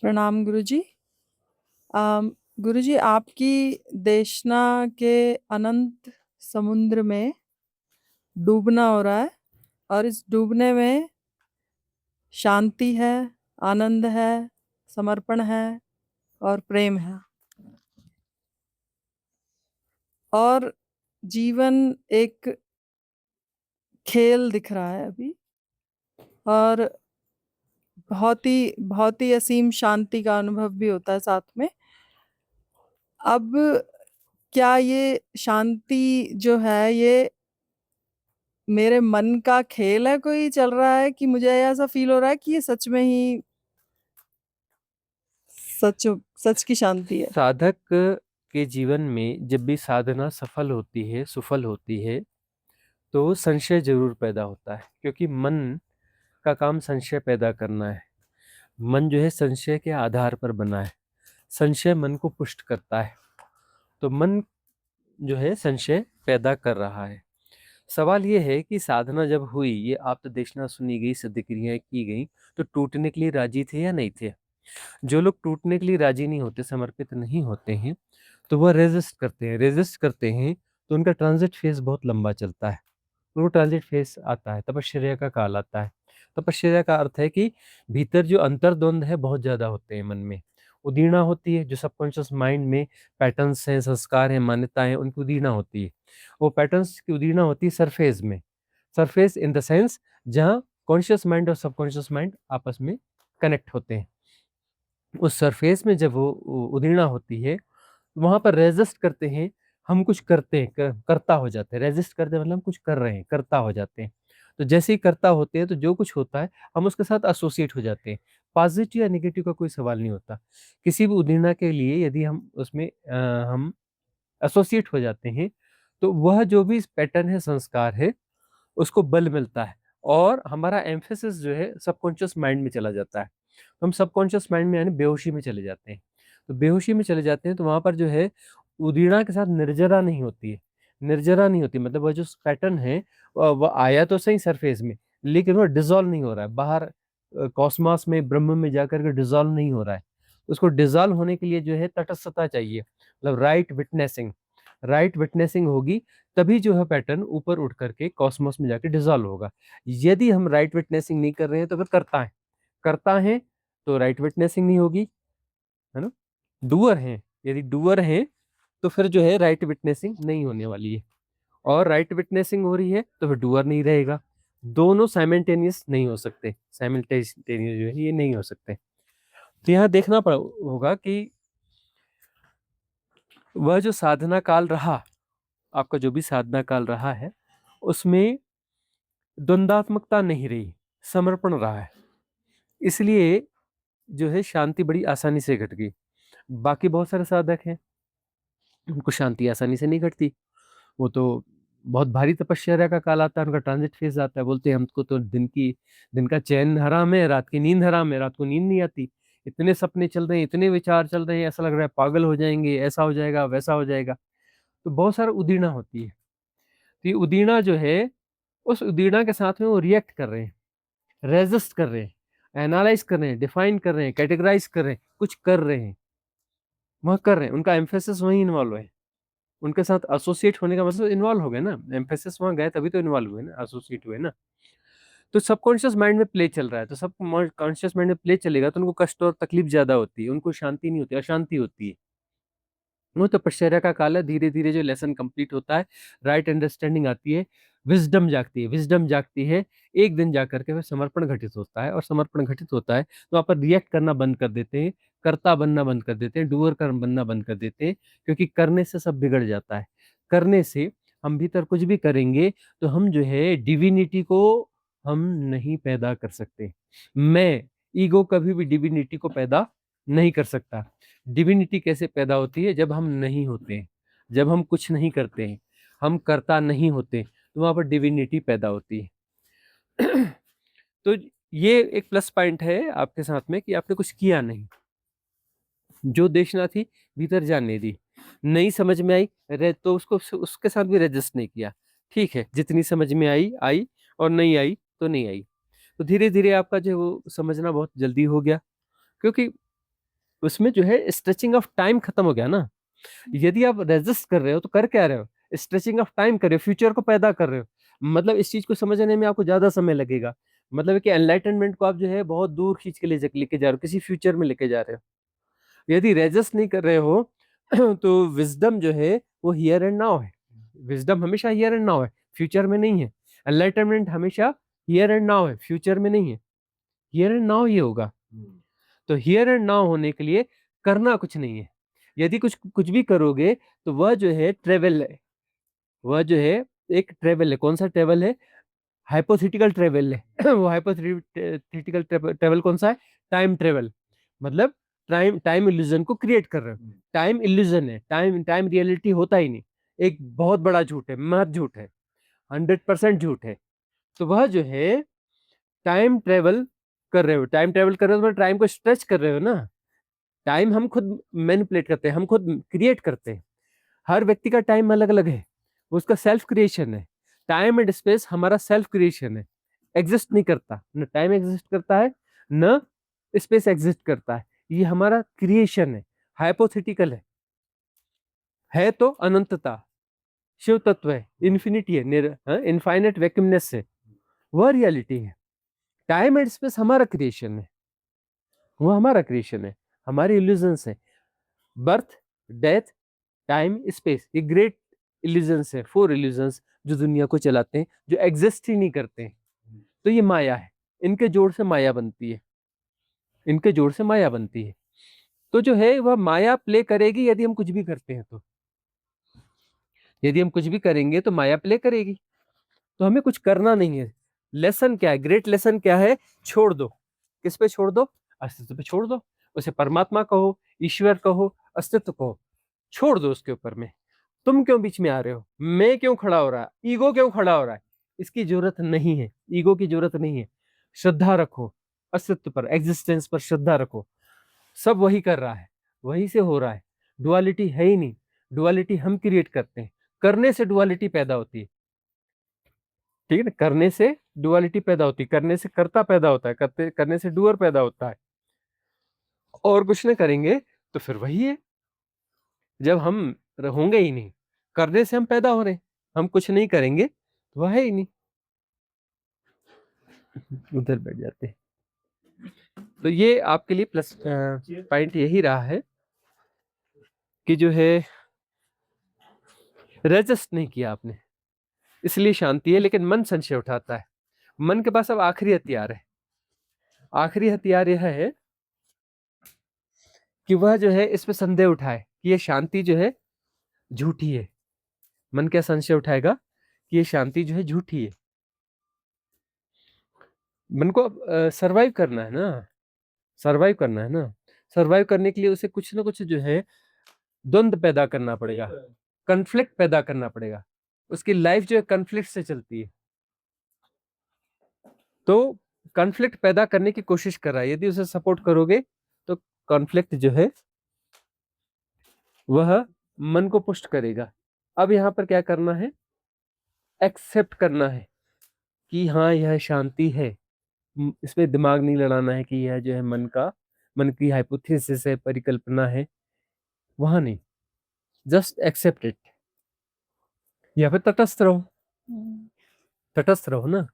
प्रणाम गुरुजी। गुरुजी, आपकी देशना के अनंत समुद्र में डूबना हो रहा है, और इस डूबने में शांति है, आनंद है, समर्पण है और प्रेम है। और जीवन एक खेल दिख रहा है अभी, और बहुत ही असीम शांति का अनुभव भी होता है साथ में। अब क्या ये शांति जो है, ये मेरे मन का खेल है कोई चल रहा है, कि मुझे ऐसा फील हो रहा है कि ये सच में ही सच सच की शांति है? साधक के जीवन में जब भी साधना सफल होती है, सुफल होती है, तो संशय जरूर पैदा होता है, क्योंकि मन का काम संशय पैदा करना है। मन जो है संशय के आधार पर बना है। संशय मन को पुष्ट करता है, तो मन जो है संशय पैदा कर रहा है। सवाल ये है कि साधना जब हुई, ये आप तो देशना सुनी गई, सिद्ध क्रियाएं की गई, तो टूटने के लिए राजी थे या नहीं थे? जो लोग टूटने के लिए राजी नहीं होते, समर्पित नहीं होते हैं, तो वह रेजिस्ट करते हैं, तो उनका ट्रांजिट फेज बहुत लंबा चलता है। वो ट्रांजिट फेज आता है, तपश्चर्या का काल आता है। तपश्चर्या का अर्थ है कि भीतर जो अंतर्द्वंद है बहुत ज्यादा होते हैं मन में। उदीर्णा होती है, जो सबकॉन्शियस माइंड में पैटर्न्स हैं, संस्कार हैं, मान्यताएं हैं, उनकी उदीर्णा होती है। वो पैटर्न्स की उदीर्णा होती है सरफेस में। सरफेस इन द सेंस जहाँ कॉन्शियस माइंड और सबकॉन्शियस माइंड आपस में कनेक्ट होते हैं। उस सरफेस में जब वो उदीर्णा होती है, वहां पर रेजिस्ट करते हैं। हम कुछ करते हैं, करता हो जाते हैं। रेजिस्ट करते हैं मतलब हम कुछ कर रहे हैं, करता हो जाते हैं। तो जैसे ही करता होते हैं, तो जो कुछ होता है हम उसके साथ एसोसिएट हो जाते हैं। पॉजिटिव या नेगेटिव का कोई सवाल नहीं होता। किसी भी उदीर्णा के लिए यदि हम उसमें हम एसोसिएट हो जाते हैं, तो वह जो भी पैटर्न है, संस्कार है, उसको बल मिलता है, और हमारा एम्फेसिस जो है सबकॉन्शियस माइंड में चला जाता है। तो हम सबकॉन्शियस माइंड में यानी बेहोशी में चले जाते हैं। तो बेहोशी में चले जाते हैं, तो वहां पर जो है उदीर्णा के साथ निर्जरा नहीं होती है। निर्जरा नहीं होती मतलब वह जो पैटर्न है, वह आया तो सही सरफेस में, लेकिन वह डिजोल्व नहीं हो रहा है बाहर। कॉस्मॉस में, ब्रह्म में जाकर के डिजोल्व नहीं हो रहा है। उसको डिजोल्व होने के लिए जो है तटस्थता चाहिए, मतलब राइट विटनेसिंग होगी, तभी जो है पैटर्न ऊपर उठ करके कॉस्मोस में जाके डिजॉल्व होगा। यदि हम राइट विटनेसिंग नहीं कर रहे हैं, तो फिर करता है तो राइट विटनेसिंग नहीं होगी, है ना। डूअर हैं, यदि डूअर हैं, तो फिर जो है राइट विटनेसिंग नहीं होने वाली है। और राइट विटनेसिंग हो रही है तो फिर डूअर नहीं रहेगा। दोनों साइमल्टेनियस नहीं हो सकते, साइमल्टेनियस जो है ये नहीं हो सकते। तो यहाँ देखना पड़ होगा कि वह जो साधना काल रहा, आपका जो भी साधना काल रहा है, उसमें द्वंद्वात्मकता नहीं रही, समर्पण रहा है। इसलिए जो है शांति बड़ी आसानी से घट गई। बाकी बहुत सारे साधक हैं, उनको शांति आसानी से नहीं घटती। वो तो बहुत भारी तपश्चर्या का काल आता है, उनका ट्रांजिट फेज आता है, बोलते हैं हमको तो दिन का चैन हराम है, रात की नींद हराम है, रात को नींद नहीं आती। इतने सपने चल रहे हैं, इतने विचार चल रहे हैं, ऐसा लग रहा है पागल हो जाएंगे, ऐसा हो जाएगा, वैसा हो जाएगा। तो बहुत सारा उदीर्णा होती है। तो ये उदीर्णा जो है, उस उदीर्णा के साथ में वो रिएक्ट कर रहे हैं, रेजिस्ट कर रहे हैं, एनालाइज कर रहे हैं, डिफाइन कर रहे हैं, कैटेगराइज कर रहे हैं, कुछ कर रहे हैं। वह कर रहे हैं, उनका एम्फेसिस वहीं इन्वॉल्व है। उनके साथ एसोसिएट होने का मतलब इन्वॉल्व हो गए ना, एम्फेसिस वहां गए तभी तो इन्वॉल्व हुए ना, एसोसिएट हुए ना। तो सबकॉन्शियस माइंड में प्ले चल रहा है, तो सब कॉन्शियस माइंड में प्ले चलेगा, तो उनको कष्ट और तकलीफ ज्यादा होती है, उनको शांति नहीं होती, अशांति होती है। वो तपश्चर्या का काल है। धीरे धीरे जो लेसन कंप्लीट होता है, राइट अंडरस्टैंडिंग आती है, विजडम जागती है। एक दिन जा करके फिर समर्पण घटित होता है, और समर्पण घटित होता है तो वहाँ पर रिएक्ट करना बंद कर देते हैं, कर्ता बनना बंद कर देते हैं, डूअर कर बनना बंद कर देते हैं। क्योंकि करने से सब बिगड़ जाता है। करने से हम भीतर कुछ भी करेंगे, तो हम जो है डिविनिटी को हम नहीं पैदा कर सकते। मैं ईगो कभी भी डिविनिटी को पैदा नहीं कर सकता। डिविनिटी कैसे पैदा होती है? जब हम नहीं होते हैं, जब हम कुछ नहीं करते हैं, हम करता नहीं होते, तो वहां पर डिविनिटी पैदा होती है। तो ये एक प्लस पॉइंट है आपके साथ में कि आपने कुछ किया नहीं, जो देखना थी भीतर जानने दी। नहीं समझ में आई तो उसको उसके साथ भी रजिस्ट नहीं किया। ठीक है, जितनी समझ में आई आई, और नहीं आई तो नहीं आई। तो धीरे धीरे आपका जो है वो समझना बहुत जल्दी हो गया। क्योंकि उसमें जो है स्ट्रेचिंग ऑफ टाइम खत्म हो गया ना। यदि आप रेजिस्ट कर रहे हो तो कर क्या रहे हो, स्ट्रेचिंग ऑफ टाइम कर रहे हो, फ्यूचर को पैदा कर रहे हो। मतलब इस चीज को समझने में आपको ज्यादा समय लगेगा। मतलब कि एनलाइटनमेंट को आप जो है बहुत दूर खींच के लेके जा रहे हो, किसी फ्यूचर में लेके जा रहे हो। यदि रेजिस्ट नहीं कर रहे हो तो विजडम जो है वो हियर एंड नाउ है। विजडम हमेशा हियर एंड नाउ है, फ्यूचर में नहीं है। एनलाइटनमेंट हमेशा हियर एंड नाउ है, फ्यूचर में नहीं है। हियर एंड नाउ ये होगा। तो हियर एंड नाउ होने के लिए करना कुछ नहीं है। यदि कुछ कुछ भी करोगे तो वह जो है ट्रेवल है, वह जो है एक ट्रेवल है। कौन सा ट्रेवल है? हाइपोथेटिकल ट्रेवल है। वो हाइपोथेटिकल ट्रेवल कौन सा है? Time travel. मतलब टाइम टाइम इल्यूजन को क्रिएट कर रहे हो। टाइम इल्यूजन है, टाइम टाइम रियलिटी होता ही नहीं। एक बहुत बड़ा झूठ है, महज झूठ है, 100% झूठ है। तो वह जो है टाइम ट्रेवल कर रहे हो, टाइम ट्रेवल कर रहे हो, टाइम को स्ट्रेच कर रहे हो ना। टाइम हम खुद मैनिपुलेट करते हैं, हम खुद क्रिएट करते हैं। हर व्यक्ति का टाइम अलग अलग है, वो उसका सेल्फ क्रिएशन है। टाइम एंड स्पेस हमारा सेल्फ क्रिएशन है, एग्जिस्ट नहीं करता। न टाइम एग्जिस्ट करता है, न स्पेस एग्जिस्ट करता है। ये हमारा क्रिएशन है, हाइपोथेटिकल है तो अनंतता, शिव तत्व है, इन्फिनिटी है, इनफाइनेट वैक्यूमनेस है, वह रियलिटी है। टाइम एंड स्पेस हमारा क्रिएशन है, वो हमारा क्रिएशन है, हमारी इल्यूजन्स है। बर्थ, डेथ, टाइम, स्पेस, ये ग्रेट इल्यूजन्स है, 4 इल्यूजन्स जो दुनिया को चलाते हैं, जो एग्जिस्ट ही नहीं करते हैं। तो ये माया है, इनके जोड़ से माया बनती है, इनके जोड़ से माया बनती है। तो जो है वह माया प्ले करेगी यदि हम कुछ भी करते हैं तो। यदि हम कुछ भी करेंगे तो माया प्ले करेगी। तो हमें कुछ करना नहीं है। लेसन क्या है, ग्रेट लेसन क्या है? छोड़ दो। किस पे छोड़ दो? अस्तित्व पे छोड़ दो। उसे परमात्मा कहो, ईश्वर कहो, अस्तित्व कहो, छोड़ दो उसके ऊपर में। तुम क्यों बीच में आ रहे हो? मैं क्यों खड़ा हो रहा है? ईगो क्यों खड़ा हो रहा है? इसकी जरूरत नहीं है, ईगो की जरूरत नहीं है। श्रद्धा रखो अस्तित्व पर, एग्जिस्टेंस पर श्रद्धा रखो। सब वही कर रहा है, वही से हो रहा है। डुअलिटी है ही नहीं, डुअलिटी हम क्रिएट करते हैं। करने से डुअलिटी पैदा होती है, ठीक है ना? करने से डुअलिटी पैदा होती है, करने से कर्ता पैदा होता है, करने से डूअर पैदा होता है। और कुछ नहीं करेंगे तो फिर वही है। जब हम होंगे ही नहीं, करने से हम पैदा हो रहे हैं, हम कुछ नहीं करेंगे तो वह है ही नहीं। उधर बैठ जाते हैं। तो ये आपके लिए प्लस पॉइंट यही रहा है कि जो है रेजिस्ट नहीं किया आपने, इसलिए शांति है। लेकिन मन संशय उठाता है। मन के पास अब आखिरी हथियार है। आखिरी हथियार यह है कि वह जो है इस पे संदेह उठाए कि ये शांति जो है झूठी है। मन क्या संशय उठाएगा कि ये शांति जो है झूठी है। मन को अब सरवाइव करना है ना, सरवाइव करना है ना। सरवाइव करने के लिए उसे कुछ ना कुछ जो है द्वंद्व पैदा करना पड़ेगा, कन्फ्लिक्ट पैदा करना पड़ेगा। उसकी लाइफ जो है कन्फ्लिक्ट से चलती है। तो कॉन्फ्लिक्ट पैदा करने की कोशिश कर रहा है। यदि उसे सपोर्ट करोगे तो कॉन्फ्लिक्ट जो है वह मन को पुष्ट करेगा। अब यहाँ पर क्या करना है? एक्सेप्ट करना है कि हाँ यह शांति है। इसमें दिमाग नहीं लड़ाना है कि यह जो है मन की हाइपोथेसिस है, परिकल्पना है, वहां नहीं। Just accept it. या फिर तटस्थ रहो, तटस्थ रहो ना।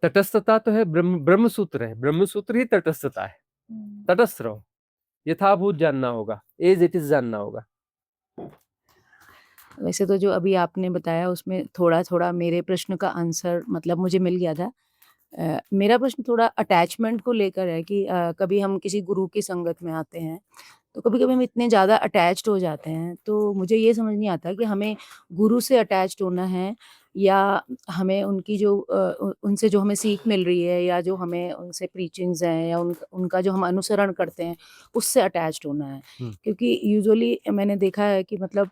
तटस्थता तो है ब्रह्म सूत्र है, ब्रह्म सूत्र ही तटस्थता है। तटस्थ रहो, यथाभूत जानना होगा, एज इट इज जानना होगा। वैसे तो जो अभी आपने बताया उसमें थोड़ा-थोड़ा मेरे प्रश्न का आंसर मतलब मुझे मिल गया था। मेरा प्रश्न थोड़ा अटैचमेंट को लेकर है कि कभी हम किसी गुरु की संगत में आते हैं, तो कभी-कभी हम इतने ज़्यादा अटैच्ड हो जाते हैं, तो मुझे ये समझ नहीं आता कि हमें गुरु से अटैच्ड होना है या हमें उनकी जो उनसे जो हमें सीख मिल रही है या जो हमें उनसे प्रीचिंग्स हैं या उनका जो हम अनुसरण करते हैं, उससे अटैच्ड होना है। क्योंकि यूजुअली मैंने देखा है कि मतलब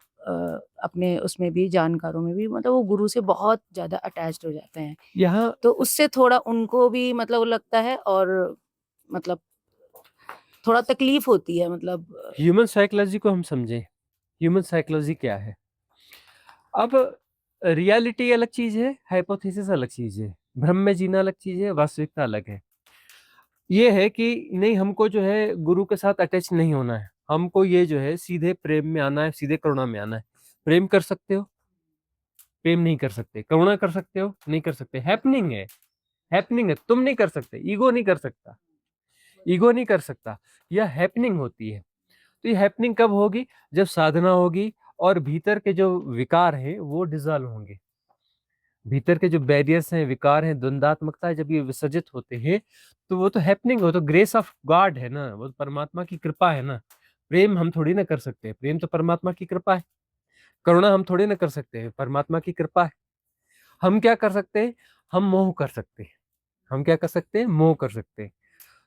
अपने उसमें भी जानकारों में भी मतलब वो गुरु से बहुत ज़्यादा अटैच्ड हो जाते हैं। यहाँ तो उससे थोड़ा उनको भी मतलब लगता है और मतलब थोड़ा तकलीफ होती है मतलब ह्यूमन साइकोलॉजी को हम समझें। ह्यूमन साइकोलॉजी क्या है? अब रियलिटी अलग चीज है, हाइपोथेसिस अलग चीज है, भ्रम में जीना अलग चीज है, वास्तविकता अलग है। ये है कि नहीं, हमको जो है गुरु के साथ अटैच नहीं होना है, हमको ये जो है सीधे प्रेम में आना है, सीधे करुणा में आना है। प्रेम कर सकते हो, प्रेम नहीं कर सकते। करुणा कर सकते हो, नहीं कर सकते। हैपनिंग है, हैपनिंग है, तुम नहीं कर सकते। ईगो नहीं कर सकता, ईगो नहीं कर सकता, यह हैपनिंग होती है। तो ये हैपनिंग कब होगी? जब साधना होगी और भीतर के जो विकार हैं वो डिजॉल्व होंगे। भीतर के जो बैरियर्स हैं, विकार हैं, द्वंद्वात्मकता है, जब ये विसर्जित होते हैं तो वो तो हैपनिंग हो, तो ग्रेस ऑफ गॉड है ना, वो परमात्मा की कृपा है ना। प्रेम हम थोड़ी ना कर सकते हैं, प्रेम तो परमात्मा की कृपा है। करुणा हम थोड़ी ना कर सकते हैं, परमात्मा की कृपा है। हम क्या कर सकते हैं? हम मोह कर सकते हैं। हम क्या कर सकते हैं? मोह कर सकते हैं।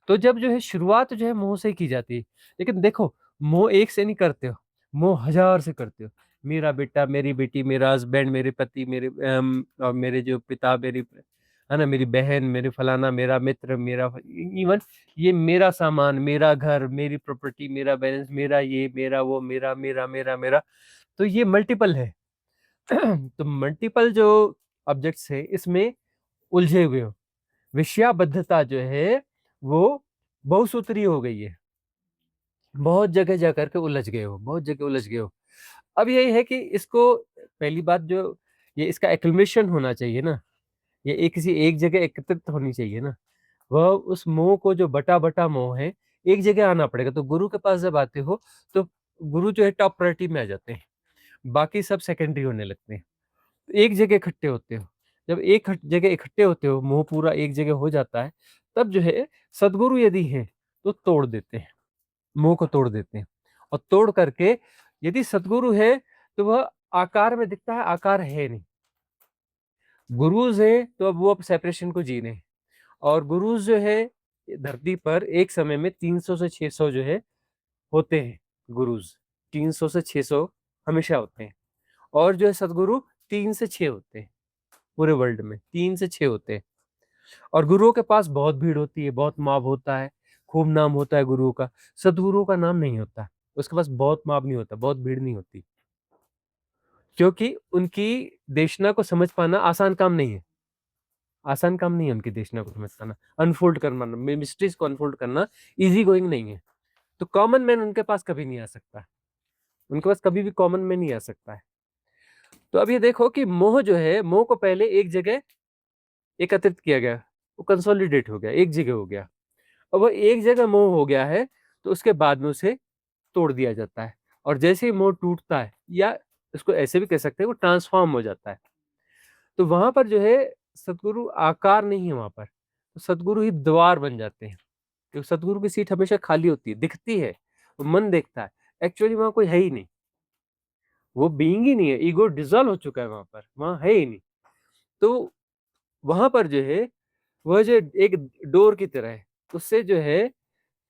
तो जब जो है शुरुआत जो है मोह से ही की जाती है। लेकिन देखो, मोह एक से नहीं करते हो, मोह हजार से करते हो। मेरा बेटा, मेरी बेटी, मेरा हस्बैंड, मेरे पति, और मेरे जो पिता, मेरी है ना, मेरी बहन, मेरे फलाना, मेरा मित्र, मेरा इवन ये मेरा सामान, मेरा घर, मेरी प्रॉपर्टी, मेरा बैलेंस, मेरा ये, मेरा वो, मेरा मेरा मेरा मेरा। तो ये मल्टीपल है। तो मल्टीपल जो ऑब्जेक्ट्स है इसमें उलझे हुए हो। विषयाबद्धता जो है वो बहुसूत्री हो गई है। बहुत जगह जा करके उलझ गए हो, बहुत जगह उलझ गए हो। अब यही है कि इसको, पहली बात जो ये इसका एक्लमेशन होना चाहिए ना, ये एक किसी एक जगह एकत्रित होनी चाहिए ना। वह उस मोह को, जो बटा बटा मोह है, एक जगह आना पड़ेगा। तो गुरु के पास जब आते हो तो गुरु जो है टॉप प्रायोरिटी में आ जाते हैं, बाकी सब सेकेंडरी होने लगते हैं। तो एक जगह इकट्ठे होते हो, जब एक जगह इकट्ठे होते हो, मोह पूरा एक जगह हो जाता है, तब जो है सदगुरु यदि हैं तो तोड़ देते हैं, मोह को तोड़ देते हैं। और तोड़ करके यदि सदगुरु है तो वह आकार में दिखता है, आकार है नहीं। गुरुज है तो अब वो सेपरेशन को जी रहे हैं। और गुरुज जो है धरती पर एक समय में 300 से 600 जो है होते हैं। गुरुज 300 से 600 हमेशा होते हैं। और जो है सदगुरु 3 से 6 होते हैं। पूरे वर्ल्ड में 3 से 6 होते हैं। और गुरुओं के पास बहुत भीड़ होती है, बहुत माप होता है, खूब नाम होता है गुरुओं का। सदगुरुओं का नाम नहीं होता, उसके पास बहुत माप नहीं होता, बहुत भीड़ नहीं होती, क्योंकि उनकी देशना को समझ पाना आसान काम नहीं है। आसान काम नहीं है उनकी देशना को समझ पाना, अनफोल्ड करना, मिस्ट्रीज को अनफोल्ड करना इजी गोइंग नहीं है। तो कॉमन मैन उनके पास कभी नहीं आ सकता, उनके पास कभी भी कॉमन मैन नहीं आ सकता है। तो अब ये देखो कि मोह जो है, मोह को पहले एक जगह एकत्रित किया गया, वो कंसोलिडेट हो गया, एक जगह हो गया। अब वो एक जगह मोह हो गया है तो उसके बाद में उसे तोड़ दिया जाता है। और जैसे ही मोह टूटता है, या इसको ऐसे भी कह सकते हैं, वो ट्रांसफॉर्म हो जाता है। तो वहां पर जो है सदगुरु आकार नहीं है, वहां पर तो सदगुरु ही द्वार बन जाते हैं। क्योंकि सदगुरु की सीट हमेशा खाली होती है, दिखती है, वो मन देखता है, एक्चुअली वहां कोई है ही नहीं, वो बीइंग ही नहीं है, ईगो डिजॉल्व हो चुका है वहां पर, वहां है ही नहीं। तो वहां पर जो है वह जो एक डोर की तरह है, उससे जो है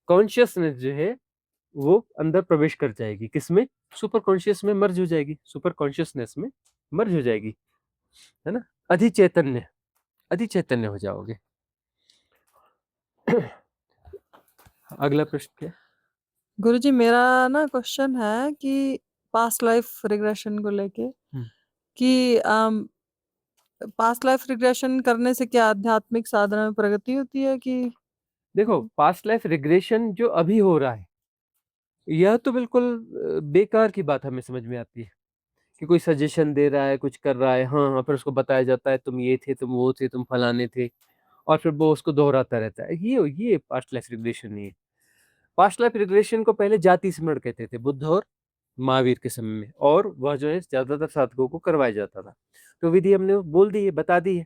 कॉन्शियसनेस जो है वो अंदर प्रवेश कर जाएगी, किसमें? सुपर कॉन्शियस में मर्ज हो जाएगी, सुपर कॉन्शियसनेस में मर्ज हो जाएगी, है ना। अधिचैतन्य, अधिचैतन्य हो जाओगे। अगला प्रश्न क्या है? गुरुजी मेरा ना क्वेश्चन है कि पास्ट लाइफ रिग्रेशन को लेके, कि पास्ट लाइफ रिग्रेशन करने से क्या आध्यात्मिक साधना में प्रगति होती है कि? देखो, पास्ट लाइफ रिग्रेशन जो अभी हो रहा है, यह तो बिल्कुल बेकार की बात हमें समझ में आती है कि कोई सजेशन दे रहा है, कुछ कर रहा है, हाँ हाँ, फिर उसको बताया जाता है तुम ये थे, तुम वो थे, तुम फलाने थे, और फिर वो उसको दोहराता रहता है। ये पास्ट लाइफ रिग्रेशन नहीं है। पास्ट लाइफ रिग्रेशन को पहले जाति स्मरण कहते थे, बुद्ध और महावीर के समय में, और वह जो है ज्यादातर साधकों को करवाया जाता था। तो विधि हमने बोल दी है, बता दी है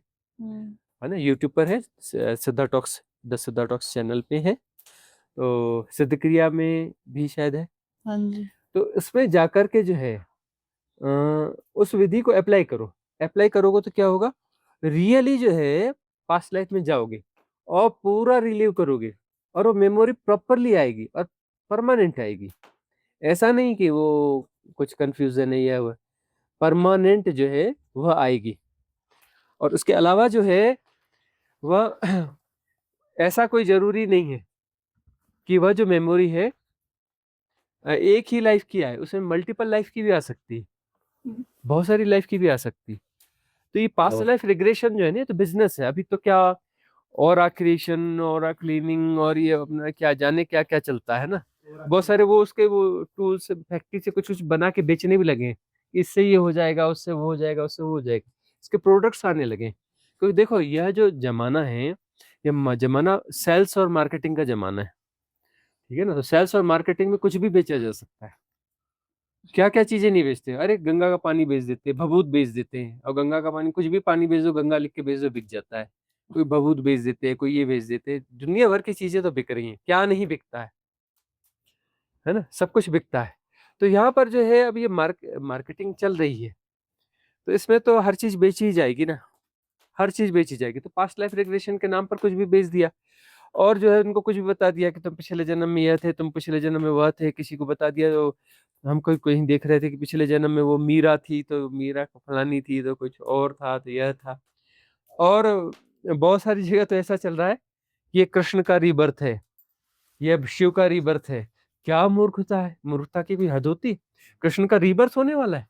ना। यूट्यूब पर है, सिद्धा टॉक्स, द सिद्धा टॉक्स चैनल पे है, तो सिद्ध क्रिया में भी शायद है। हाँ जी। तो इसमें जाकर के जो है उस विधि को अप्लाई करो। अप्लाई करोगे तो क्या होगा? रियली जो है पास्ट लाइफ में जाओगे और पूरा रिलीव करोगे, और वो मेमोरी प्रॉपरली आएगी और परमानेंट आएगी। ऐसा नहीं कि वो कुछ कंफ्यूजन है या वो परमानेंट जो है वह आएगी। और उसके अलावा जो है वह ऐसा कोई जरूरी नहीं है कि वह जो मेमोरी है एक ही लाइफ की आए, उसमें मल्टीपल लाइफ की भी आ सकती है, बहुत सारी लाइफ की भी आ सकती है। तो ये पास्ट लाइफ रिग्रेशन जो है ना, ये तो बिजनेस है। अभी तो क्या और क्रिएशन और क्लीनिंग और ये अपना क्या जाने क्या क्या चलता है ना। बहुत सारे वो उसके वो टूल्स फैक्ट्री से कुछ कुछ बना के बेचने भी लगे हैं। इससे ये हो जाएगा, उससे वो हो जाएगा, उससे वो हो जाएगा, इसके प्रोडक्ट्स आने लगे। क्योंकि देखो यह जो जमाना है, ये जमाना सेल्स और मार्केटिंग का जमाना है, ठीक है ना। तो सेल्स और मार्केटिंग में कुछ भी बेचा जा सकता है। क्या क्या चीजें नहीं बेचते, अरे गंगा का पानी बेच देते हैं, भभूत बेच देते हैं, और गंगा का पानी कुछ भी पानी बेच दो, गंगा लिख के बेच दो, बिक जाता है। कोई भभूत बेच देते हैं, कोई ये बेच देते हैं, दुनिया भर की चीजें तो बिक रही हैं, क्या नहीं बिकता है ना, सब कुछ बिकता है। तो यहाँ पर जो है अब ये मार्केटिंग चल रही है, तो इसमें तो हर चीज बेची ही जाएगी ना, हर चीज बेची जाएगी। तो पास्ट लाइफ रिग्रेशन के नाम पर कुछ भी बेच दिया, और जो है उनको कुछ भी बता दिया कि तुम पिछले जन्म में यह थे, तुम पिछले जन्म में वह थे। किसी को बता दिया, तो हम कोई कहीं देख रहे थे कि पिछले जन्म में वो मीरा थी, तो मीरा फलानी थी, तो कुछ और था, तो यह था। और बहुत सारी जगह तो ऐसा चल रहा है कि ये कृष्ण का रीबर्थ है, ये अब शिव का रीबर्थ है। क्या मूर्खता है, मूर्खता की कोई हद होती है? कृष्ण का रीबर्थ होने वाला है,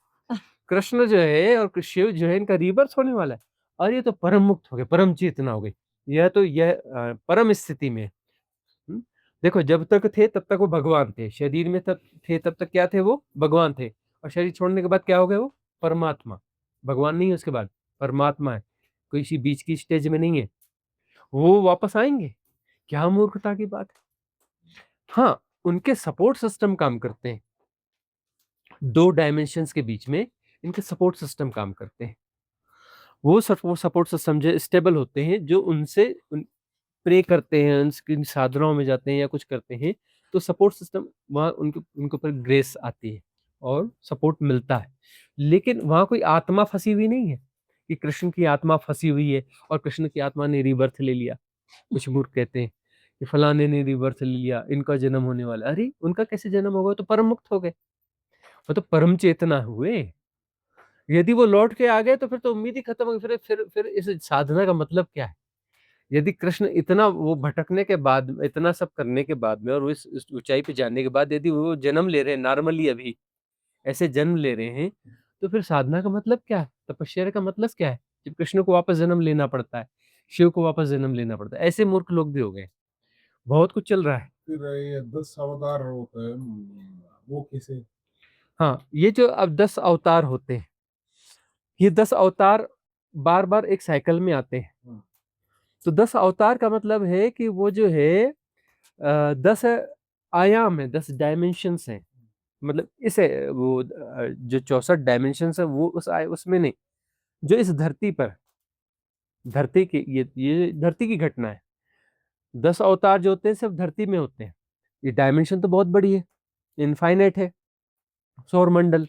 कृष्ण जो है और शिव जो है, इनका रीबर्थ होने वाला है। और ये तो परम मुक्त हो गए, परम चेतना हो गई। यह तो यह परम स्थिति में है। हम्म? देखो जब तक थे तब तक वो भगवान थे, शरीर में तब थे तब तक क्या थे, वो भगवान थे। और शरीर छोड़ने के बाद क्या हो गए, वो परमात्मा। भगवान नहीं है उसके बाद, परमात्मा है, कोई सी बीच की स्टेज में नहीं है। वो वापस आएंगे, क्या मूर्खता की बात है। हाँ, उनके सपोर्ट सिस्टम काम करते हैं, दो डायमेंशंस के बीच में इनके सपोर्ट सिस्टम काम करते हैं। वो सपोर्ट सिस्टम जो स्टेबल होते हैं, जो उनसे प्रे करते हैं, उनकी साधनाओं में जाते हैं या कुछ करते हैं, तो सपोर्ट सिस्टम वहाँ उनके उनके ऊपर ग्रेस आती है और सपोर्ट मिलता है। लेकिन वहाँ कोई आत्मा फंसी हुई नहीं है कि कृष्ण की आत्मा फंसी हुई है और कृष्ण की आत्मा ने रीबर्थ ले लिया। कुछ मूर्ख कहते हैं कि फलाने ने रीबर्थ ले लिया, इनका जन्म होने वाला। अरे उनका कैसे जन्म होगा, तो परम मुक्त हो गए, वो तो परम चेतना हुए। यदि वो लौट के आ गए तो फिर तो उम्मीद ही खत्म हो गई। फिर इस साधना का मतलब क्या है? यदि कृष्ण इतना वो भटकने के बाद, इतना सब करने के बाद में, और वो इस ऊंचाई पे जाने के बाद यदि वो जन्म ले रहे हैं नॉर्मली, अभी ऐसे जन्म ले रहे हैं, तो फिर साधना का मतलब क्या है, तपस्या का मतलब क्या है, जब कृष्ण को वापस जन्म लेना पड़ता है, शिव को वापस जन्म लेना पड़ता है। ऐसे मूर्ख लोग भी हो गए, बहुत कुछ चल रहा है। फिर ये 10 अवतार होते हैं, वो कैसे? हाँ, ये जो अब 10 अवतार होते हैं, ये 10 अवतार बार बार एक साइकिल में आते हैं। तो 10 अवतार का मतलब है कि वो जो है 10 आयाम है, 10 डायमेंशंस हैं। मतलब इसे वो जो 64 डायमेंशंस है, वो उसमें नहीं, जो इस धरती पर, धरती की ये धरती की घटना है। 10 अवतार जो होते हैं सिर्फ धरती में होते हैं। ये डायमेंशन तो बहुत बड़ी है, इनफाइनाइट है। सौर मंडल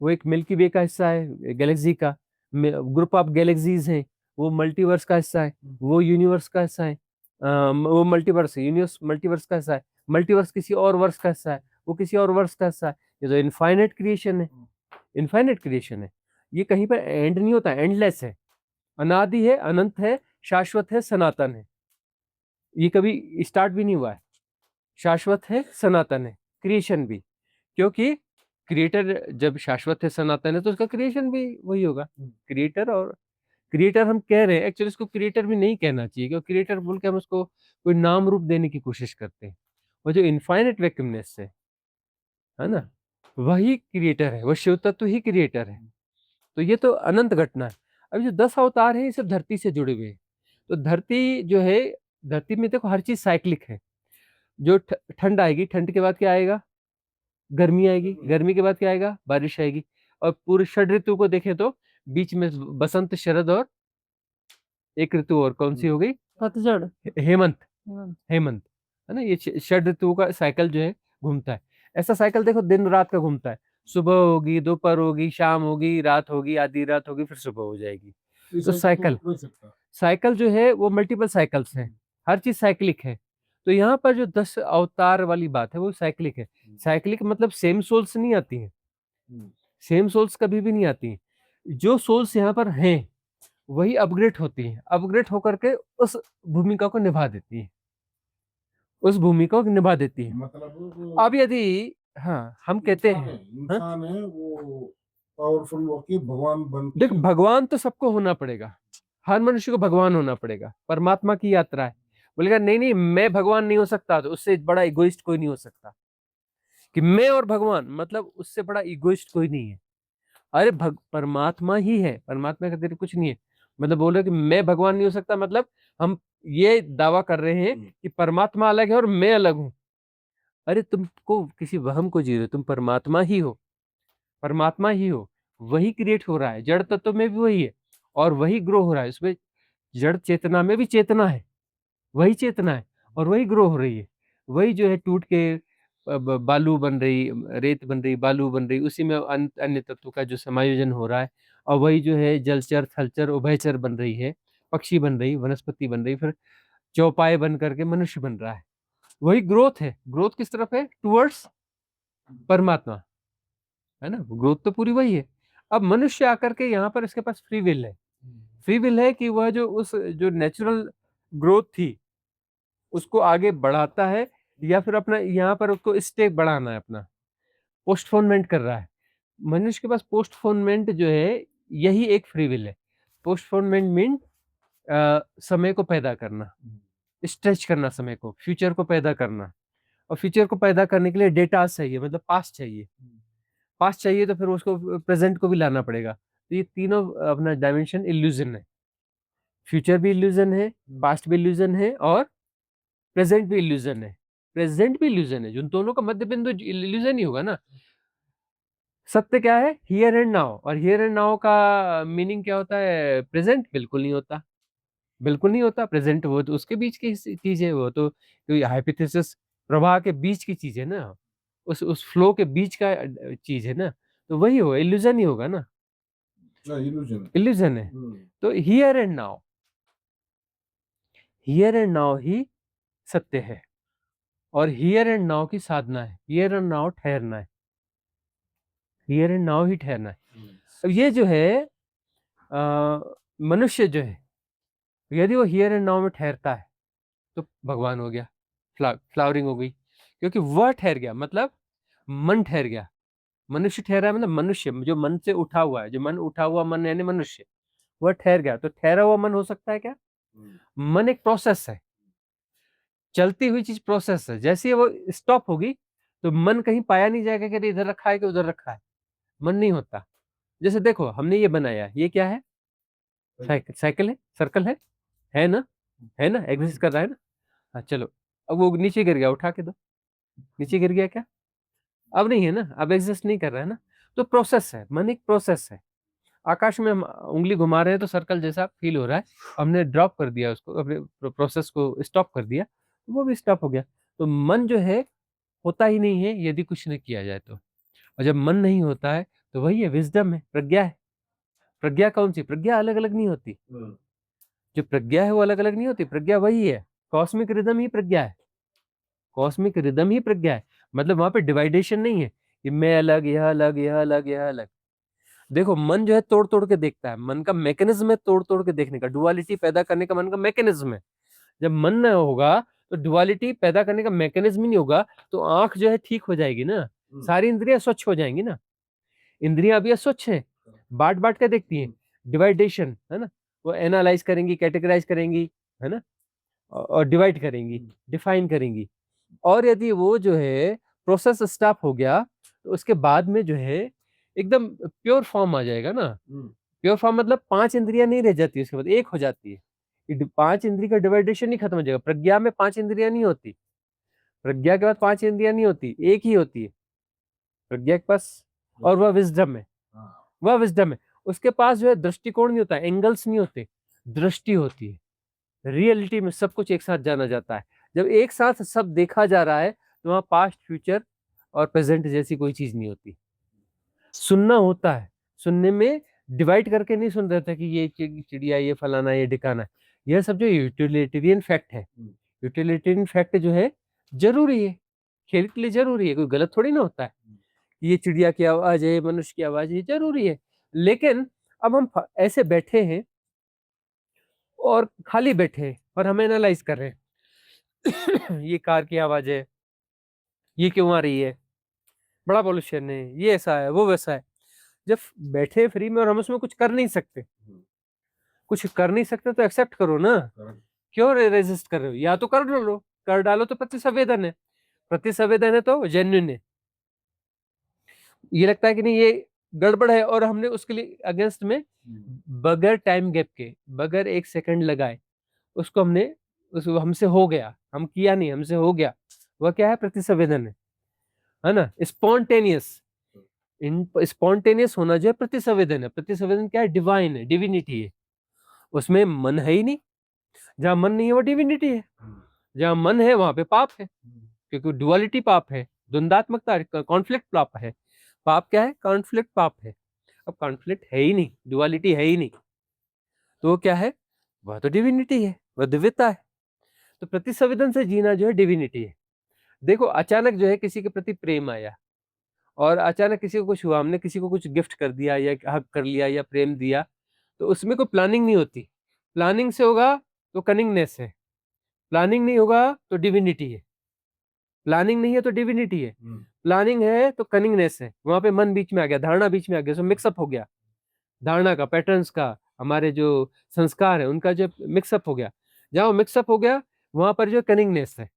वो एक मिल्की वे का हिस्सा है, गैलेक्सी का ग्रुप ऑफ गैलेक्सीज हैं। वो मल्टीवर्स का हिस्सा है, वो यूनिवर्स का हिस्सा है। वो मल्टीवर्स यूनिवर्स मल्टीवर्स का हिस्सा है। मल्टीवर्स किसी और वर्स का हिस्सा है, वो किसी और वर्स का हिस्सा है। ये तो इनफाइनाइट क्रिएशन है, इनफाइनाइट क्रिएशन है। ये कहीं पर एंड नहीं होता, एंडलेस है, अनादि है, अनंत है, शाश्वत है, सनातन है। ये कभी स्टार्ट भी नहीं हुआ है, शाश्वत है, सनातन है। क्रिएशन भी, क्योंकि क्रिएटर जब शाश्वत है, सनातन है, तो उसका क्रिएशन भी वही होगा। क्रिएटर, और क्रिएटर हम कह रहे हैं, एक्चुअली इसको क्रिएटर भी नहीं कहना चाहिए, क्योंकि क्रिएटर बोल के हम उसको कोई नाम रूप देने की कोशिश करते हैं। वो जो इनफाइनाइट वैक्यूमनेस है ना, वही क्रिएटर है, वो शिव तत्व ही क्रिएटर है। तो ये तो अनंत घटना है। अभी जो 10 अवतार है, ये सब धरती से जुड़े हुए हैं। तो धरती जो है, धरती में देखो हर चीज साइक्लिक है। जो ठंड आएगी, ठंड के बाद क्या आएगा, गर्मी आएगी, गर्मी के बाद क्या आएगा, बारिश आएगी। और पूरे षड ऋतु को देखें तो बीच में बसंत, शरद और एक ऋतु और कौन सी हो गई, पतझड़। हेमंत। हाँ। हेमंत है ना। ये षड ऋतु का साइकिल जो है घूमता है। ऐसा साइकिल देखो दिन रात का घूमता है। सुबह होगी, दोपहर होगी, शाम होगी, रात होगी, आधी रात होगी, फिर सुबह हो जाएगी। तो साइकिल, साइकिल जो है वो मल्टीपल साइकिल्स है, हर चीज साइक्लिक है। तो यहाँ पर जो 10 अवतार वाली बात है वो साइक्लिक है। साइक्लिक मतलब सेम सोल्स नहीं आती हैं, सेम सोल्स कभी भी नहीं आती हैं। जो सोल्स यहाँ पर हैं वही अपग्रेड होती हैं, अपग्रेड होकर के उस भूमिका को निभा देती है, उस भूमिका को निभा देती है। मतलब अब यदि हाँ हम कहते हैं, हाँ? इंसान है वो पावरफुल होके भगवान बन के। देख भगवान तो सबको होना पड़ेगा, हर मनुष्य को भगवान होना पड़ेगा, परमात्मा की यात्रा है। बोलेगा नहीं नहीं मैं भगवान नहीं हो सकता, तो उससे बड़ा इगोइस्ट कोई नहीं हो सकता कि मैं और भगवान, मतलब उससे बड़ा इगोइस्ट कोई नहीं है। अरे परमात्मा ही है, परमात्मा का तेरे कुछ नहीं है। मतलब बोल रहे कि मैं भगवान नहीं हो सकता, मतलब हम ये दावा कर रहे हैं कि परमात्मा अलग है और मैं अलग हूं। अरे तुमको किसी वहम को जी रहे हो, तुम परमात्मा ही हो, परमात्मा ही हो। वही क्रिएट हो रहा है, जड़ तत्व में भी वही है और वही ग्रो हो रहा है। उसमें जड़ चेतना में भी चेतना है, वही चेतना है और वही ग्रो हो रही है। वही जो है टूट के बालू बन रही, रेत बन रही, बालू बन रही, उसी में अन्य तत्व का जो समायोजन हो रहा है। और वही जो है जलचर थलचर उभयचर बन रही है, पक्षी बन रही, वनस्पति बन रही, फिर चौपाए बन करके मनुष्य बन रहा है। वही ग्रोथ है। ग्रोथ किस तरफ है? टुवर्ड्स परमात्मा, है ना। ग्रोथ तो पूरी वही है। अब मनुष्य आकर के यहाँ पर इसके पास फ्री विल है। फ्री विल है कि वह जो उस जो नेचुरल ग्रोथ थी उसको आगे बढ़ाता है, या फिर अपना यहाँ पर उसको स्टेप बढ़ाना है, अपना पोस्टपोनमेंट कर रहा है। मनुष्य के पास पोस्टपोनमेंट जो है यही एक फ्री विल है। पोस्टपोनमेंट मीन समय को पैदा करना, स्ट्रेच करना समय को, फ्यूचर को पैदा करना। और फ्यूचर को पैदा करने के लिए डेटा चाहिए, मतलब पास्ट चाहिए। पास्ट चाहिए तो फिर उसको प्रेजेंट को भी लाना पड़ेगा। तो ये तीनों अपना डायमेंशन इल्यूजन है। फ्यूचर भी इल्यूजन है, पास्ट भी इल्यूजन है और प्रेजेंट भी इल्यूजन है। प्रेजेंट भी इल्यूजन है, जो दोनों का मध्य बिंदु इल्यूजन ही होगा ना। सत्य क्या है? Here and now. और हियर एंड नाउ का मीनिंग क्या होता है? प्रेजेंट बिल्कुल नहीं होता, बिल्कुल नहीं होता प्रेजेंट। वो तो उसके बीच की चीज है, वो तो हाइपोथेसिस प्रवाह के बीच की चीज है ना, उस फ्लो के बीच का चीज है ना। तो वही होगा, इल्यूजन ही होगा ना, इल्यूजन इल्यूजन है। तो here and now, here and now he सत्य है। और हियर एंड नाउ की साधना है, हियर एंड नाउ ठहरना है, हियर एंड नाउ ही ठहरना है। अब ये जो है मनुष्य जो है, यदि वो हियर एंड नाउ में ठहरता है तो भगवान हो गया, फ्लावरिंग हो गई। क्योंकि वह ठहर गया, मतलब मन ठहर गया। मनुष्य ठहरा है, मतलब मनुष्य जो मन से उठा हुआ है, जो मन उठा हुआ मन यानी मनुष्य, वह ठहर गया। तो ठहरा हुआ मन हो सकता है क्या? मन एक प्रोसेस है, चलती हुई चीज प्रोसेस है। जैसे ही वो स्टॉप होगी तो मन कहीं पाया नहीं जाएगा कि इधर रखा है कि उधर रखा है, मन नहीं होता। जैसे देखो हमने ये बनाया, ये क्या है? साइकिल, साइकिल है, सर्कल है ना, है ना, एग्जिस्ट कर रहा है ना। हाँ चलो, अब वो नीचे गिर गया, उठा के दो। नीचे गिर गया क्या? अब नहीं है ना, अब एग्जिस्ट नहीं कर रहा है ना। तो प्रोसेस है, मन एक प्रोसेस है। आकाश में हम उंगली घुमा रहे हैं तो सर्कल जैसा फील हो रहा है, हमने ड्रॉप कर दिया उसको, अपने प्रोसेस को स्टॉप कर दिया, तो वो भी स्टॉप हो गया। तो मन जो है होता ही नहीं है यदि कुछ न किया जाए तो। और जब मन नहीं होता है तो वही है, विजडम है, प्रज्ञा है। प्रज्ञा कौन सी? प्रज्ञा अलग अलग नहीं होती। जो प्रज्ञा है वो अलग अलग नहीं होती, प्रज्ञा वही है। कॉस्मिक रिदम ही प्रज्ञा है, कॉस्मिक रिदम ही प्रज्ञा है। मतलब वहां पे डिवाइडेशन नहीं है कि मैं अलग, यह अलग, यह अलग, यह अलग। देखो मन जो है तोड़ तोड़ के देखता है, मन का मैकेनिज्म है तोड़ तोड़ के देखने का, डुअलिटी पैदा करने का मन का मैकेनिज्म है। जब मन न होगा तो डुअलिटी पैदा करने का मैकेनिज्म ही नहीं होगा, तो आंख जो है ठीक हो जाएगी ना, सारी इंद्रियां स्वच्छ हो जाएंगी ना। इंद्रियां अभी अस्वच्छ है, बांट बांट के देखती हैं, डिवाइडेशन है ना। वो एनालाइज करेंगी, कैटेगराइज करेंगी, है ना, और डिवाइड करेंगी, डिफाइन करेंगी। और यदि वो जो है प्रोसेस स्टॉप हो गया तो उसके बाद में जो है एकदम प्योर फॉर्म आ जाएगा ना। प्योर फॉर्म मतलब पांच इंद्रियां नहीं रह जाती, उसके बाद एक हो जाती है। ये पांच इंद्रिय का डिवाइडेशन नहीं खत्म हो जाएगा। प्रज्ञा में पांच इंद्रियां नहीं होती, प्रज्ञा के बाद पांच इंद्रियां नहीं होती, एक ही होती है प्रज्ञा के पास। और वह विजडम है, वह विजडम है। उसके पास जो है दृष्टिकोण नहीं होता, एंगल्स नहीं होते, दृष्टि होती है। रियलिटी में सब कुछ एक साथ जाना जाता है। जब एक साथ सब देखा जा रहा है तो वहां पास्ट, फ्यूचर और प्रेजेंट जैसी कोई चीज नहीं होती। सुनना होता है, सुनने में डिवाइड करके नहीं सुन रहे थे कि ये चिड़िया, ये फलाना, ये ढिकाना। यह सब जो यूटिलिटेरियन फैक्ट है, यूटिलिटेरियन फैक्ट जो है जरूरी है, खेल के लिए जरूरी है, कोई गलत थोड़ी ना होता है। ये चिड़िया की आवाज है, मनुष्य की आवाज है, ये जरूरी है। लेकिन अब हम ऐसे बैठे हैं और खाली बैठे हैं और हम एनालाइज कर रहे हैं ये कार की आवाज है, ये क्यों आ रही है, बड़ा पॉल्यूशन है, ये ऐसा है, वो वैसा है। जब बैठे फ्री में और हम उसमें कुछ कर नहीं सकते, कुछ कर नहीं सकते तो एक्सेप्ट करो ना, Correct. क्यों रेजिस्ट कर रहे हो? या तो कर डालो तो प्रतिसंवेदन है, प्रतिसंवेदन है तो जेन्युइन है। ये लगता है कि नहीं ये गड़बड़ है और हमने उसके लिए अगेंस्ट में बगैर टाइम गैप के, बगैर 1 सेकंड लगाए उसको उसको हमसे हो गया, हम किया नहीं, हमसे हो गया, वह क्या है? प्रतिसंवेदन है ना? स्पॉन्टेनियस, स्पॉन्टेनियस होना जो है प्रतिसंवेदन है। प्रतिसंवेदन क्या है? डिवाइन है, डिविनिटी है, उसमें मन है ही नहीं। जहां मन नहीं है वो डिविनिटी है, जहां मन है वहां पे पाप है, क्योंकि डुअलिटी पाप है, द्वंदात्मकता, कॉन्फ्लिक्ट पाप है। पाप क्या है? कॉन्फ्लिक्ट पाप है। अब कॉन्फ्लिक्ट है ही नहीं, डुअलिटी है ही नहीं, तो वो क्या है? वह तो डिविनिटी है, वह दिव्यता है। तो प्रतिसंवेदन से जीना जो है डिविनिटी है। देखो अचानक जो है किसी के प्रति प्रेम आया और अचानक किसी को कुछ हुआ, हमने किसी को कुछ गिफ्ट कर दिया या हक कर लिया या प्रेम दिया, तो उसमें कोई प्लानिंग नहीं होती। प्लानिंग से होगा तो कनिंगनेस है, प्लानिंग नहीं होगा तो डिविनिटी है, प्लानिंग नहीं है तो डिविनिटी है, प्लानिंग है तो कनिंगनेस है। वहां पे मन बीच में आ गया, धारणा बीच में आ गया, सो मिक्सअप हो गया, धारणा का, पैटर्न्स का, हमारे जो संस्कार है उनका जो मिक्सअप हो गया। जहां मिक्सअप हो गया वहां पर जो कनिंगनेस है,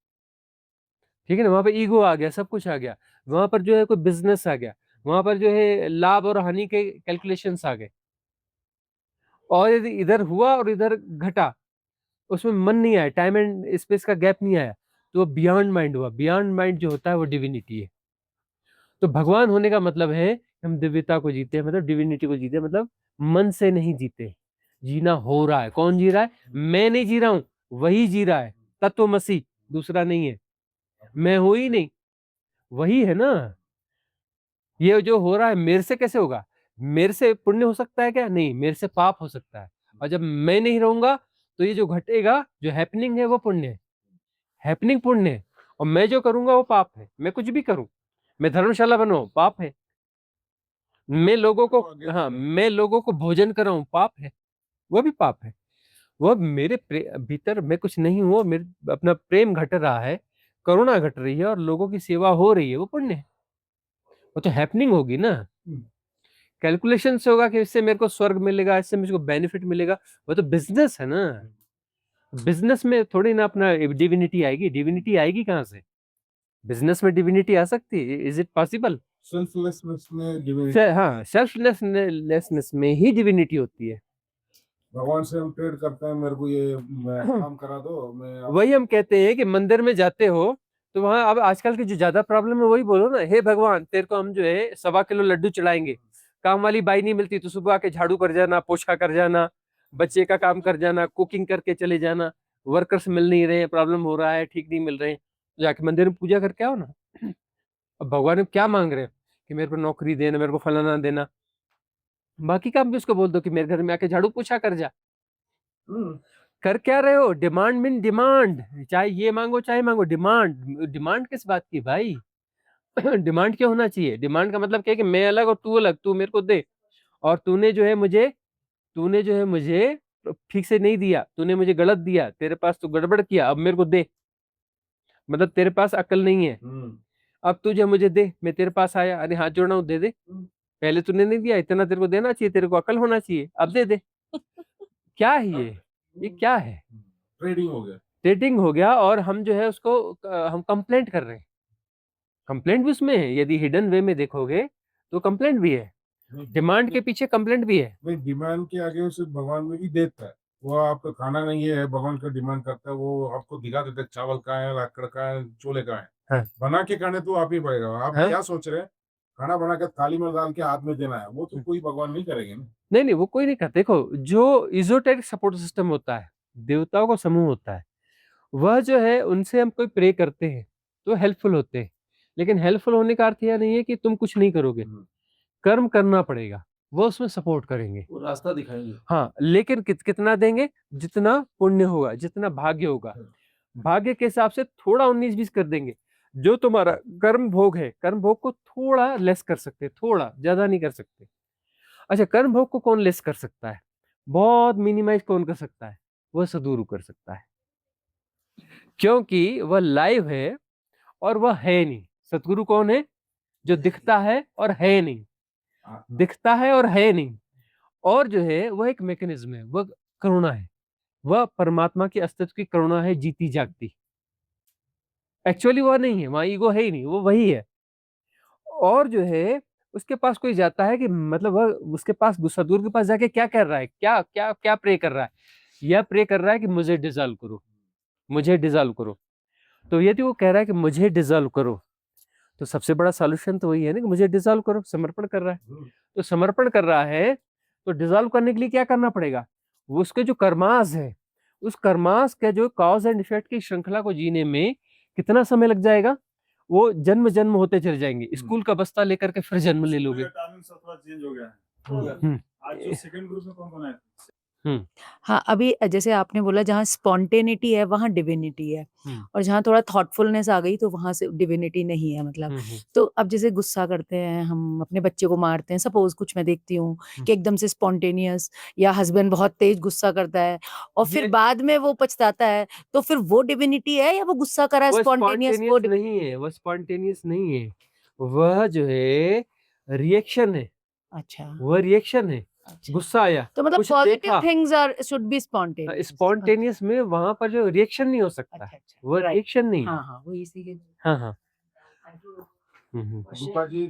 ठीक है ना, वहां पर ईगो आ गया, सब कुछ आ गया, वहां पर जो है कोई बिजनेस आ गया, वहां पर जो है लाभ और हानि के कैलकुलेशंस आ गए। और यदि इधर हुआ और इधर घटा, उसमें मन नहीं आया, टाइम एंड स्पेस का गैप नहीं आया, तो वो बियॉन्ड माइंड हुआ। बियॉन्ड माइंड जो होता है वो डिविनिटी है। तो भगवान होने का मतलब है हम दिव्यता को जीते हैं, मतलब डिविनिटी को जीते हैं, मतलब मन से नहीं जीते, जीना हो रहा है। कौन जी रहा है? मैं नहीं जी रहा हूं, वही जी रहा है, तत्वमसी, दूसरा नहीं है, मैं हूं ही नहीं, वही है ना। ये जो हो रहा है मेरे से कैसे होगा? मेरे से पुण्य हो सकता है क्या? नहीं, मेरे से पाप हो सकता है। और जब मैं नहीं रहूंगा तो ये जो घटेगा, जो हैपनिंग है वो पुण्य है, हैपनिंग पुण्य है, और मैं जो करूंगा वो पाप है। मैं कुछ भी करूं, मैं धर्मशाला बनाऊं, पाप है। मैं लोगों को, हाँ, मैं लोगों को भोजन कराऊं, पाप है, वो भी पाप है। वो मेरे भीतर मैं कुछ नहीं हूं, मेरे अपना प्रेम घट रहा है, करुणा घट रही है और लोगों की सेवा हो रही है, वो पुण्य है, वो तो हैपनिंग होगी ना। कैलकुलेशन से होगा कि इससे मेरे को स्वर्ग मिलेगा, इससे मुझको बेनिफिट मिलेगा, वो तो बिजनेस है ना। बिजनेस में थोड़ी ना अपना डिविनिटी आएगी, डिविनिटी आएगी कहाँ से? बिजनेस में डिविनिटी आ सकती है? Is it possible? सेल्फलेसनेस में divinity, हाँ, सेल्फलेसनेस में ही डिविनिटी होती है। भगवान से हम ट्रेड करते हैं, मेरे को ये काम करा दो, मैं वही हम कहते हैं कि मंदिर में जाते हो तो वहां, अब आजकल की जो ज्यादा प्रॉब्लम है वही बोलो ना, हे भगवान तेरे को हम जो है 1.25 किलो लड्डू चढ़ाएंगे, काम वाली बाई नहीं मिलती तो सुबह आके झाड़ू कर जाना, पोछा कर जाना, बच्चे का काम कर जाना, कुकिंग करके चले जाना, वर्कर्स मिल नहीं रहे, प्रॉब्लम हो रहा है, ठीक नहीं मिल रहे हैं, तो जाके मंदिर में पूजा करके आओ ना। अब भगवान क्या मांग रहे हैं? कि मेरे को नौकरी देना, मेरे को फलाना देना, बाकी काम भी उसको बोल दो कि मेरे घर में आके झाड़ू पोछा कर जा। कर क्या रहे हो? डिमांड मीन डिमांड, चाहे ये मांगो चाहे मांगो, डिमांड। डिमांड किस बात की भाई? डिमांड क्यों होना चाहिए? डिमांड का मतलब क्या है कि मैं अलग और तू अलग, तू मेरे को दे, और तूने जो है मुझे ठीक से नहीं दिया, तूने मुझे गलत दिया, तेरे पास तो गड़बड़ किया, अब मेरे को दे, मतलब तेरे पास अकल नहीं है, अब तुझे मुझे दे, मैं तेरे पास आया, अरे हाथ जोड़ना हूं, दे दे, पहले तूने नहीं दिया, इतना तेरे को देना चाहिए, तेरे को अकल होना चाहिए, अब दे दे। क्या है ये क्या है? ट्रेडिंग हो गया। ट्रेडिंग हो गया, और हम जो है उसको हम कंप्लेंट कर रहे हैं। कंप्लेंट भी उसमें है, यदि हिडन वे में देखोगे तो कंप्लेंट भी है, डिमांड के पीछे कंप्लेंट भी है। नहीं, डिमांड के आगे उसे भगवान में भी देता है। वो आपका खाना नहीं है, भगवान का डिमांड करता है, वो आपको दिखा देता है चावल का है, लाकड़ का है, चोले का है, हाँ। बना के खाने तो आप ही पड़ेगा। आप हाँ? क्या सोच रहे हैं? खाना बना के थाली में डाल के हाथ में देना है, वो तो कोई भगवान नहीं करेंगे ना। नहीं नहीं, वो कोई नहीं करता। देखो, जो इजोटेरिक सपोर्ट सिस्टम होता है, देवताओं का समूह होता है, वह जो है उनसे हम कोई प्रे करते हैं तो हेल्पफुल होते हैं, लेकिन हेल्पफुल होने का अर्थ यह नहीं है कि तुम कुछ नहीं करोगे, कर्म करना पड़ेगा, वो उसमें सपोर्ट करेंगे, वो रास्ता दिखाएंगे। हाँ, लेकिन कितना देंगे? जितना पुण्य होगा, जितना भाग्य होगा, भाग्य के हिसाब से थोड़ा 19-20 कर देंगे। जो तुम्हारा कर्म भोग है, कर्म भोग को थोड़ा लेस कर सकते हैं, थोड़ा, ज्यादा नहीं कर सकते। अच्छा, कर्म भोग को कौन लेस कर सकता है? बहुत मिनिमाइज कौन कर सकता है? वह सदगुरु कर सकता है, क्योंकि वह लाइव है और वह है नहीं। सतगुरु कौन है? जो दिखता है और है नहीं, दिखता है और है नहीं, और जो है वह एक मैकेनिज्म है, वह करुणा है, वह परमात्मा के अस्तित्व की करुणा है जीती जागती। एक्चुअली वह नहीं है, वहाँ ईगो है ही नहीं, वो वही है। और जो है उसके पास कोई जाता है कि मतलब वह उसके पास सदगुरु के पास जाके क्या कर रहा है, क्या क्या क्या प्रे कर रहा है, यह प्रे कर रहा है कि मुझे डिसॉल्व करो, मुझे डिसॉल्व करो। तो यदि वो कह रहा है कि मुझे डिसॉल्व करो, तो सबसे बड़ा सॉल्यूशन तो वही है ना कि मुझे डिसॉल्व करो, समर्पण कर रहा है। तो समर्पण कर रहा है तो डिसॉल्व करने के लिए क्या करना पड़ेगा, वो उसके जो कर्मास है, उस कर्मास के जो कॉज एंड इफेक्ट की श्रृंखला को जीने में कितना समय लग जाएगा, वो जन्म जन्म होते चले जाएंगे। स्कूल का बस्ता लेकर के फिर जन्म ले लोगे। टाइमिंग सब थोड़ा चेंज हो गया है। हम्म, आज जो सेकंड ग्रुप में कौन-कौन है? हाँ, अभी जैसे आपने बोला जहाँ स्पॉन्टेनिटी है वहाँ डिविनिटी है हम्म, और जहाँ थोड़ा थॉटफुलनेस आ गई तो वहाँ से डिविनिटी नहीं है मतलब। हम्म, तो अब जैसे गुस्सा करते हैं हम, अपने बच्चे को मारते हैं, सपोज़ कुछ मैं देखती हूँ कि एकदम से स्पॉन्टेनियस या हस्बैंड बहुत तेज़ गुस्सा करता है और फिर ये बाद में वो पछताता है, तो फिर वो डिविनिटी है या वो गुस्सा करा वो स्पॉन्टेनियस वो स्पॉन्टेनियस नहीं है, वो स्पॉन्टेनियस नहीं है, वह जो है रिएक्शन है, अच्छा, वह रिएक्शन है। अच्छा। गुस्सा आया, तो मतलब कुछ पॉजिटिव देखा, things are should be spontaneous. Spontaneous में वहां पर जो रिएक्शन नहीं हो सकता, अच्छा, अच्छा, वह राइट। रिएक्शन नहीं है। हाँ, हाँ, वो इसी के हाँ हाँ। Thank you. Hmm, Rupa ji